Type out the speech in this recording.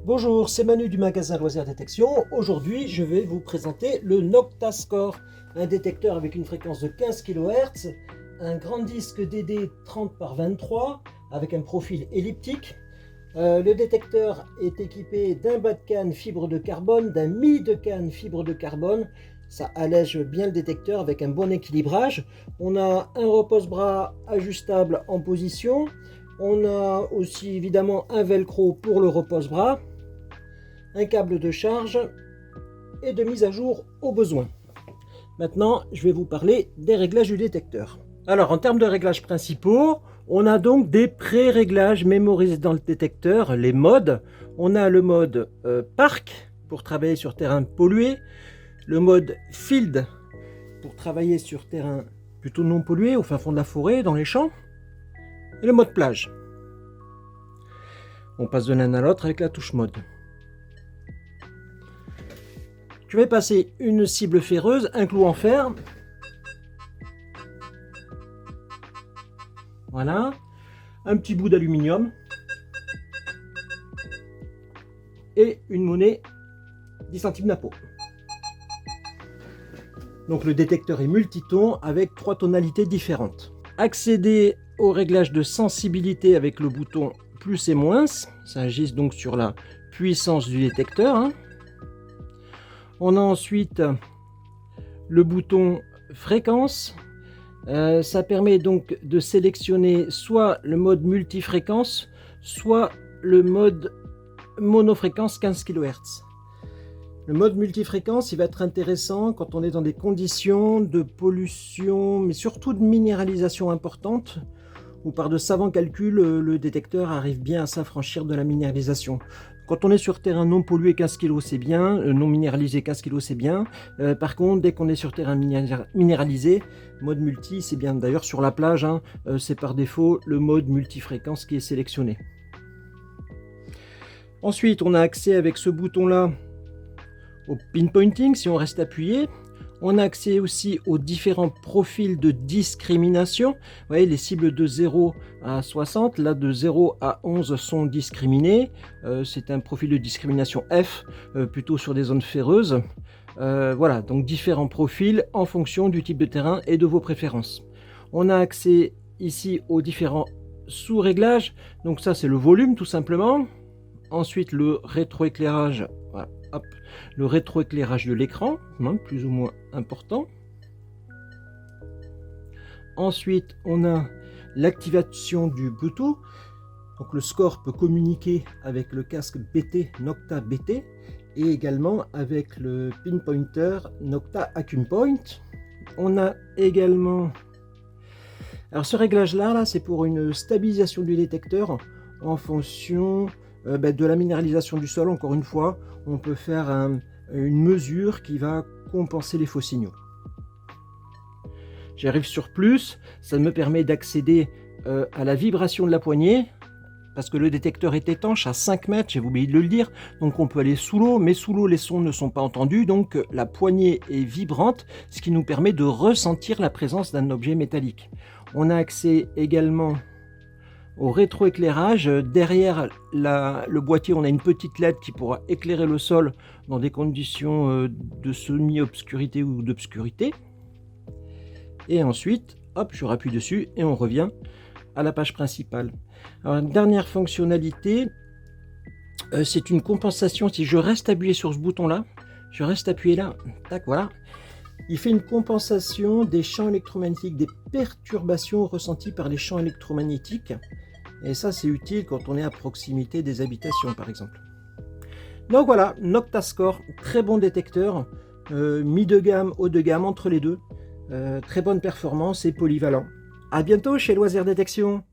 Bonjour, c'est Manu du magasin Loisirs Détection. Aujourd'hui, je vais vous présenter le Noctascore, un détecteur avec une fréquence de 15 kHz, un grand disque DD 30 par 23 avec un profil elliptique. Le détecteur est équipé d'un bas de canne fibre de carbone, d'un milieu de canne fibre de carbone. Ça allège bien le détecteur avec un bon équilibrage. On a un repose-bras ajustable en position. On a aussi évidemment un velcro pour le repose-bras, un câble de charge et de mise à jour au besoin. Maintenant, je vais vous parler des réglages du détecteur. Alors, en termes de réglages principaux, on a donc des pré-réglages mémorisés dans le détecteur, les modes. On a le mode parc pour travailler sur terrain pollué, le mode field pour travailler sur terrain plutôt non pollué, au fin fond de la forêt, dans les champs, et le mode plage. On passe de l'un à l'autre avec la touche mode. Je vais passer une cible ferreuse, un clou en fer. Voilà. Un petit bout d'aluminium. Et une monnaie 10 centimes d'impôt. Donc le détecteur est multiton avec 3 tonalités différentes. Accéder au réglage de sensibilité avec le bouton plus et moins. Ça agit donc sur la puissance du détecteur. On a ensuite le bouton fréquence. Ça permet donc de sélectionner soit le mode multifréquence, soit le mode monofréquence 15 kHz. Le mode multifréquence, il va être intéressant quand on est dans des conditions de pollution, mais surtout de minéralisation importante, où par de savants calculs, le détecteur arrive bien à s'affranchir de la minéralisation. Quand on est sur terrain non pollué, 15 kg c'est bien, non minéralisé, 15 kg c'est bien. Par contre, dès qu'on est sur terrain minéralisé, mode multi, c'est bien. D'ailleurs, sur la plage, c'est par défaut le mode multifréquence qui est sélectionné. Ensuite, on a accès avec ce bouton-là au pinpointing, si on reste appuyé. On a accès aussi aux différents profils de discrimination. Vous voyez, les cibles de 0 à 60, là de 0 à 11 sont discriminées. C'est un profil de discrimination F, plutôt sur des zones ferreuses. Voilà, donc différents profils en fonction du type de terrain et de vos préférences. On a accès ici aux différents sous-réglages. Donc ça, c'est le volume tout simplement. Ensuite, le rétroéclairage. Voilà. Hop, le rétroéclairage de l'écran, plus ou moins important. Ensuite, on a l'activation du Bluetooth. Donc le score peut communiquer avec le casque BT Nocta BT et également avec le pinpointer Nocta Acupoint. On a également... Alors ce réglage-là, c'est pour une stabilisation du détecteur en fonction de la minéralisation du sol. Encore une fois, on peut faire une mesure qui va compenser les faux signaux. J'arrive sur plus, ça me permet d'accéder à la vibration de la poignée, parce que le détecteur est étanche à 5 mètres, j'ai oublié de le dire, donc on peut aller sous l'eau, mais sous l'eau les sons ne sont pas entendus, donc la poignée est vibrante, ce qui nous permet de ressentir la présence d'un objet métallique. On a accès également au rétroéclairage. Derrière le boîtier, on a une petite LED qui pourra éclairer le sol dans des conditions de semi-obscurité ou d'obscurité. Et ensuite, hop, je rappuie dessus et on revient à la page principale. Alors, une dernière fonctionnalité, c'est une compensation. Si je reste appuyé sur ce bouton-là, je reste appuyé là, tac, voilà. Il fait une compensation des champs électromagnétiques, des perturbations ressenties par les champs électromagnétiques. Et ça, c'est utile quand on est à proximité des habitations, par exemple. Donc voilà, Noctascore, très bon détecteur, mi de gamme, haut de gamme, entre les deux. Très bonne performance et polyvalent. À bientôt chez Loisirs Détection.